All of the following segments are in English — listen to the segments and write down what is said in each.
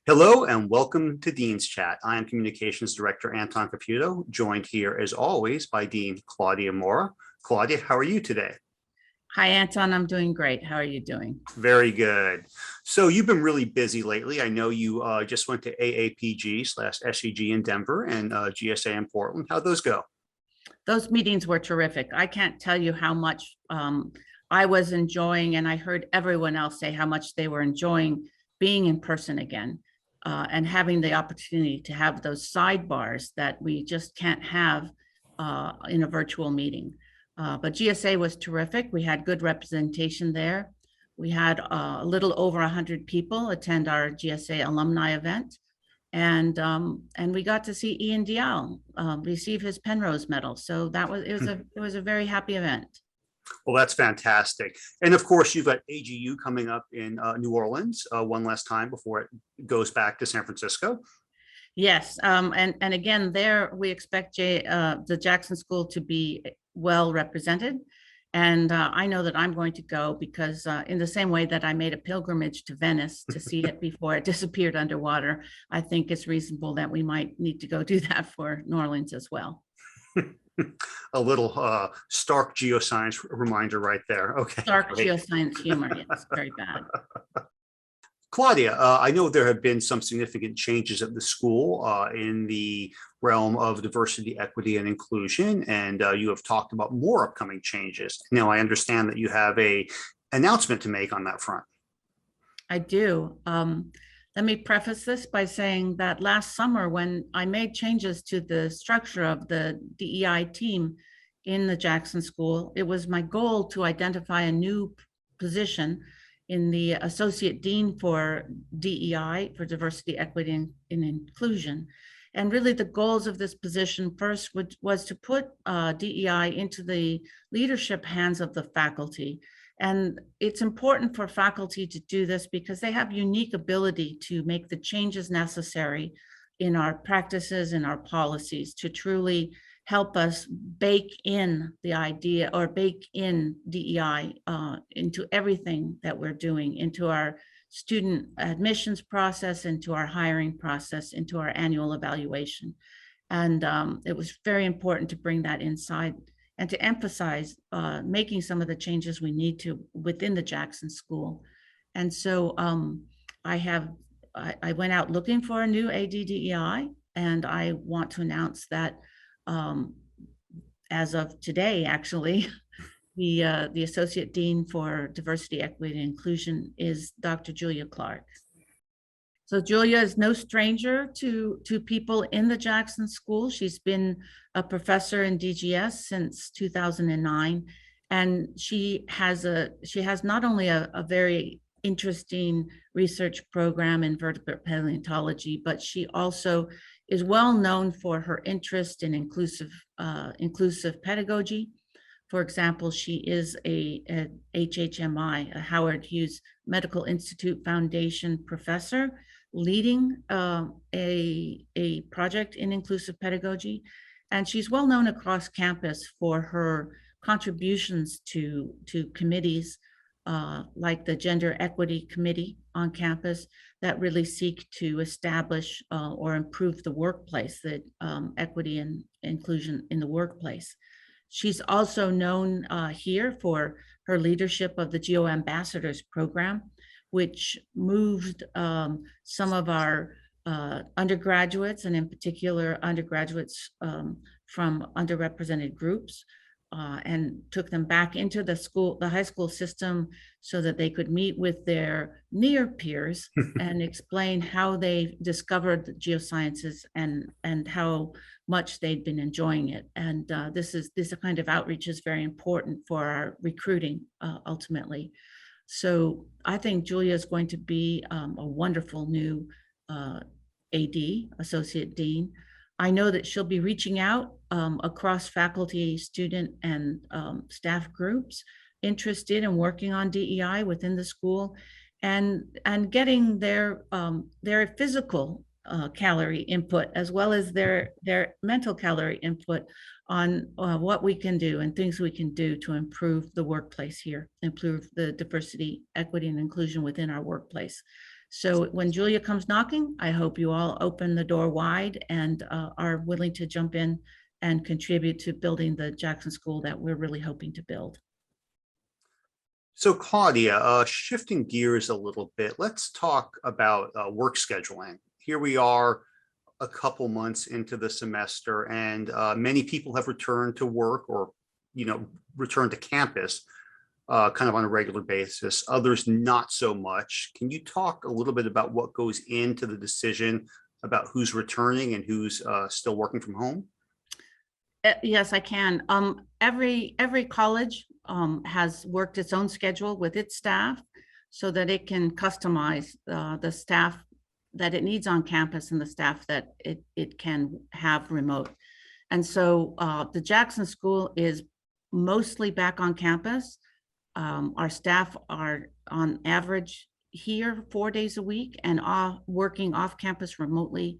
Hello and welcome to Dean's Chat. I am Communications Director Anton Caputo, joined here as always by Dean Claudia Mora. Claudia, how are you today? Hi, Anton. I'm doing great. How are you doing? Very good. So you've been really busy lately. I know you just went to AAPG/SEG in Denver and GSA in Portland. How'd those go? Those meetings were terrific. I can't tell you how much I was enjoying, and I heard everyone else say how much they were enjoying being in person again and having the opportunity to have those sidebars that we just can't have in a virtual meeting. But GSA was terrific. We had good representation there. We had a little over 100 people attend our GSA alumni event. And we got to see Ian Dial receive his Penrose Medal. So it was a very happy event. Well, that's fantastic. And of course, you've got AGU coming up in New Orleans one last time before it goes back to San Francisco. Yes, and again, there we expect the Jackson School to be well represented. And I know that I'm going to go because in the same way that I made a pilgrimage to Venice to see it before it disappeared underwater, I think it's reasonable that we might need to go do that for New Orleans as well. A little stark geoscience reminder right there. Okay. Dark great. geoscience humor, yes, very bad. Claudia, I know there have been some significant changes at the school in the realm of diversity, equity, and inclusion, and you have talked about more upcoming changes. Now, I understand that you have an announcement to make on that front. I do. Let me preface this by saying that last summer, when I made changes to the structure of the DEI team in the Jackson School, it was my goal to identify a new position in the Associate Dean for DEI, for Diversity, Equity, and Inclusion. And really the goals of this position first was to put DEI into the leadership hands of the faculty. And it's important for faculty to do this because they have unique ability to make the changes necessary in our practices and our policies to truly help us bake in the idea or bake in DEI into everything that we're doing, into our student admissions process, into our hiring process, into our annual evaluation. And it was very important to bring that inside and to emphasize making some of the changes we need to within the Jackson School. And so I went out looking for a new ADDEI, and I want to announce that as of today, actually, the Associate Dean for Diversity, Equity, and Inclusion is Dr. Julia Clark. So Julia is no stranger to people in the Jackson School. She's been a professor in DGS since 2009, and she has not only a very interesting research program in vertebrate paleontology, but she also is well known for her interest in inclusive pedagogy. For example, she is a HHMI, a Howard Hughes Medical Institute Foundation professor, leading a project in inclusive pedagogy. And she's well known across campus for her contributions to committees like the Gender Equity Committee on campus that really seek to establish or improve the workplace, the equity and inclusion in the workplace. She's also known here for her leadership of the Geo Ambassadors program, which moved some of our undergraduates, and in particular undergraduates from underrepresented groups, and took them back into the high school system so that they could meet with their near peers and explain how they discovered the geosciences and how much they'd been enjoying it. And this kind of outreach is very important for our recruiting ultimately. So I think Julia is going to be a wonderful new AD, Associate Dean. I know that she'll be reaching out across faculty, student, and staff groups interested in working on DEI within the school, and getting their physical calorie input as well as their mental calorie input on what we can do and things we can do to improve the workplace here, improve the diversity, equity, and inclusion within our workplace. So when Julia comes knocking, I hope you all open the door wide and are willing to jump in and contribute to building the Jackson School that we're really hoping to build. So Claudia, shifting gears a little bit, let's talk about work scheduling. Here we are a couple months into the semester, and many people have returned to work or, returned to campus kind of on a regular basis, others not so much. Can you talk a little bit about what goes into the decision about who's returning and who's still working from home? Yes, I can. Every college has worked its own schedule with its staff so that it can customize the staff that it needs on campus and the staff that it can have remote. And so the Jackson School is mostly back on campus. Our staff are on average here 4 days a week and working off campus remotely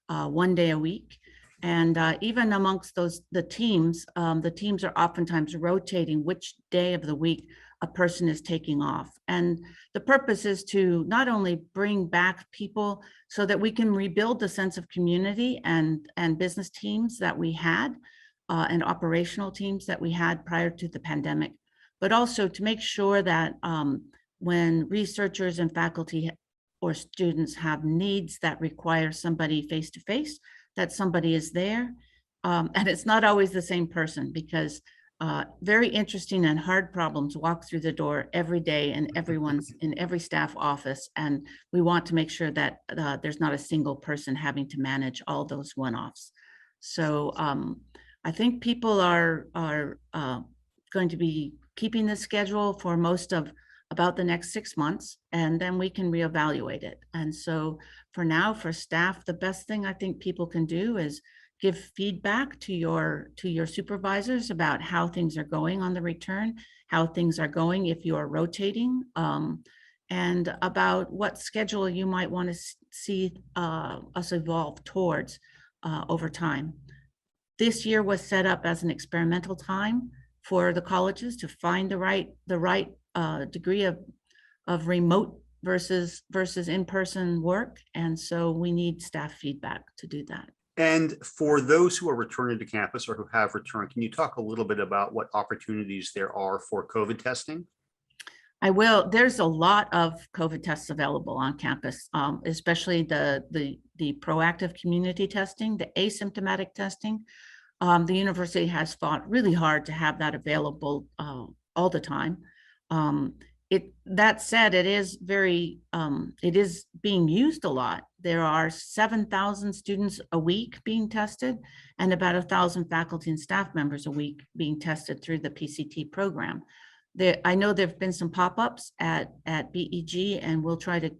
1 day a week. And even amongst the teams are oftentimes rotating which day of the week a person is taking off. And the purpose is to not only bring back people so that we can rebuild the sense of community and business teams that we had and operational teams that we had prior to the pandemic, but also to make sure that when researchers and faculty or students have needs that require somebody face-to-face, that somebody is there. And it's not always the same person, because very interesting and hard problems walk through the door every day in every staff office. And we want to make sure that there's not a single person having to manage all those one-offs. So I think people are going to be keeping the schedule for most of about the next 6 months, and then we can reevaluate it. And so for now, for staff, the best thing I think people can do is give feedback to your supervisors about how things are going on the return, how things are going if you are rotating, and about what schedule you might want to see us evolve towards over time. This year was set up as an experimental time for the colleges to find the right degree of remote versus in-person work. And so we need staff feedback to do that. And for those who are returning to campus or who have returned, can you talk a little bit about what opportunities there are for COVID testing? I will. There's a lot of COVID tests available on campus, especially the proactive community testing, the asymptomatic testing. The university has fought really hard to have that available all the time. That said, it is being used a lot. There are 7,000 students a week being tested and about 1,000 faculty and staff members a week being tested through the PCT program. I know there've been some pop-ups at BEG, and we'll try to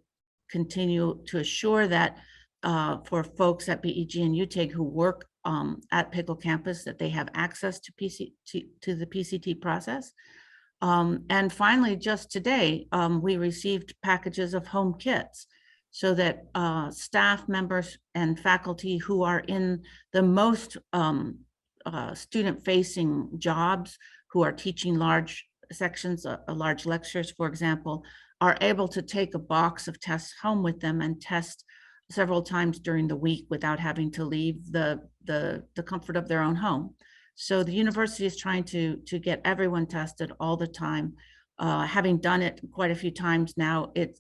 continue to assure that for folks at BEG and UTIG who work at Pickle campus, that they have access to the PCT process. And finally, just today, we received packages of home kits so that staff members and faculty who are in the most student-facing jobs, who are teaching large sections, large lectures, for example, are able to take a box of tests home with them and test several times during the week without having to leave the comfort of their own home. So the university is trying to get everyone tested all the time. Having done it quite a few times now, it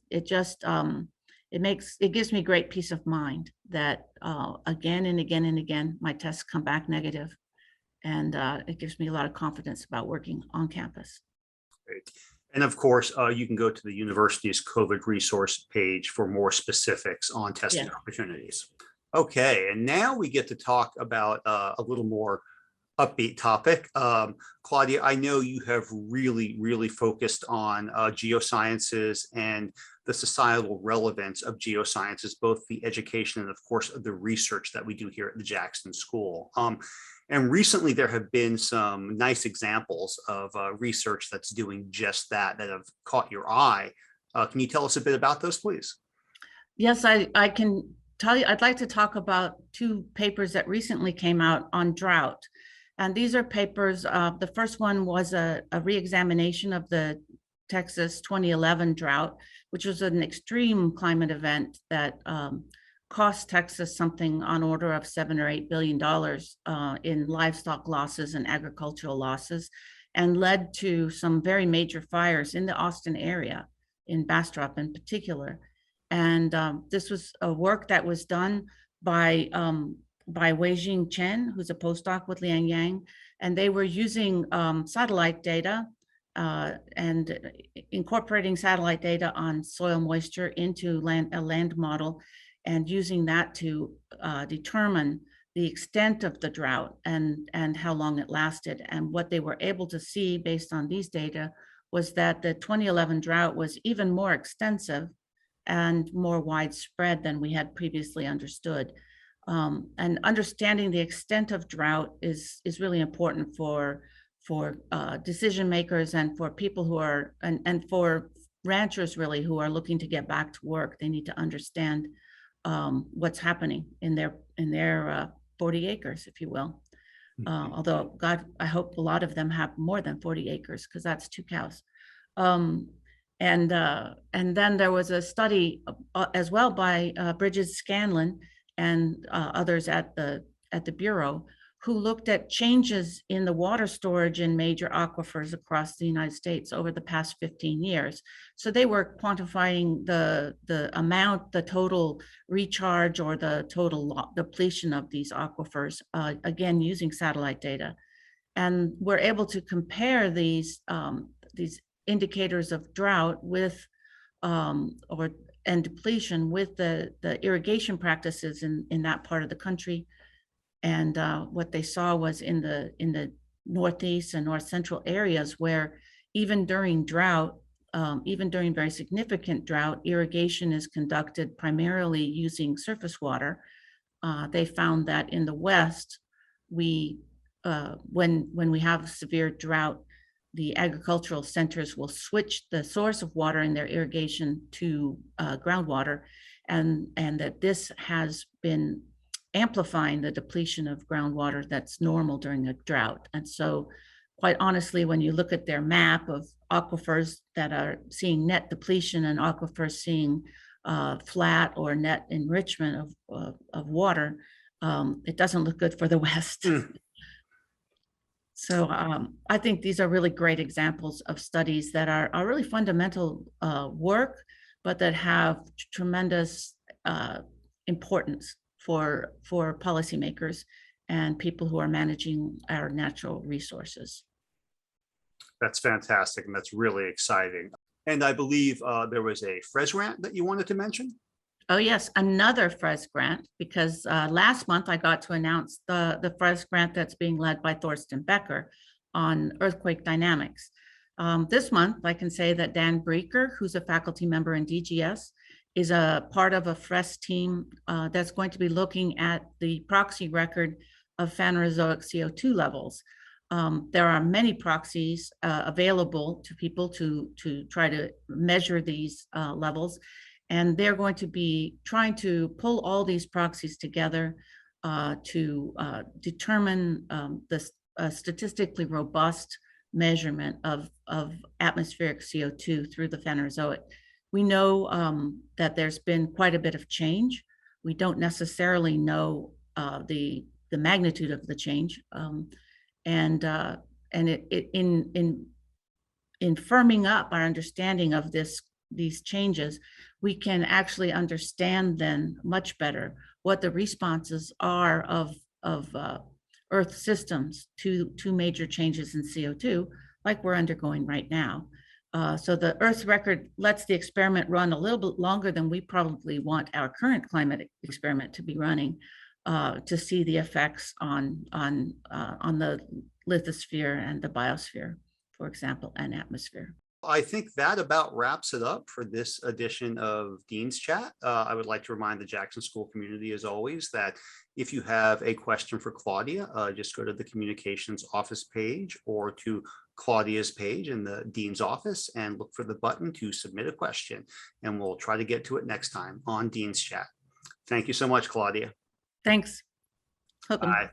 gives me great peace of mind that again and again and again, my tests come back negative, and it gives me a lot of confidence about working on campus. Great. And of course, you can go to the university's COVID resource page for more specifics on testing opportunities. Okay, and now we get to talk about a little more upbeat topic. Claudia, I know you have really focused on geosciences and the societal relevance of geosciences, both the education and of course the research that we do here at the Jackson School. And recently there have been some nice examples of research that's doing just that have caught your eye. Can you tell us a bit about those, please? Yes, I can tell you. I'd like to talk about two papers that recently came out on drought. And these are papers, the first one was a re-examination of the Texas 2011 drought, which was an extreme climate event that cost Texas something on order of $7 or $8 billion in livestock losses and agricultural losses, and led to some very major fires in the Austin area, in Bastrop in particular. And this was a work that was done by Weijing Chen, who's a postdoc with Liang Yang, and they were using satellite data and incorporating satellite data on soil moisture into a land model, and using that to determine the extent of the drought and how long it lasted. And what they were able to see based on these data was that the 2011 drought was even more extensive and more widespread than we had previously understood. And understanding the extent of drought is really important for decision makers and for people who are, and for ranchers really, who are looking to get back to work. They need to understand what's happening in their 40 acres, if you will. Although, God, I hope a lot of them have more than 40 acres, because that's 2 cows. And then there was a study as well by Bridget Scanlon and others at the Bureau, who looked at changes in the water storage in major aquifers across the United States over the past 15 years. So they were quantifying the amount, the total recharge, or the total depletion of these aquifers, again, using satellite data. And we're able to compare these indicators of drought with and depletion with the irrigation practices in that part of the country. And what they saw was in the Northeast and North Central areas, where even during drought, even during very significant drought, irrigation is conducted primarily using surface water. They found that in the West, when we have severe drought, the agricultural centers will switch the source of water in their irrigation to groundwater, and that this has been amplifying the depletion of groundwater that's normal during a drought. And so, quite honestly, when you look at their map of aquifers that are seeing net depletion and aquifers seeing flat or net enrichment of water, it doesn't look good for the West. So I think these are really great examples of studies that are really fundamental work, but that have tremendous importance for policymakers and people who are managing our natural resources. That's fantastic, and that's really exciting. And I believe there was a FRES grant that you wanted to mention. Oh yes, another FRES grant, because last month I got to announce the FRES grant that's being led by Thorsten Becker on earthquake dynamics. This month I can say that Dan Breaker, who's a faculty member in DGS, is a part of a FRES team that's going to be looking at the proxy record of Phanerozoic CO2 levels. There are many proxies available to people to try to measure these levels. And they're going to be trying to pull all these proxies together to determine the statistically robust measurement of atmospheric CO2 through the Phanerozoic. We know that there's been quite a bit of change. We don't necessarily know the magnitude of the change, and in firming up our understanding of these changes, we can actually understand then much better what the responses are of Earth systems to major changes in CO2, like we're undergoing right now. So the Earth record lets the experiment run a little bit longer than we probably want our current climate experiment to be running, to see the effects on the lithosphere and the biosphere, for example, and atmosphere. I think that about wraps it up for this edition of Dean's Chat. I would like to remind the Jackson School community, as always, that if you have a question for Claudia, just go to the communications office page or to Claudia's page in the Dean's office and look for the button to submit a question, and we'll try to get to it next time on Dean's Chat. Thank you so much, Claudia. Thanks. Bye.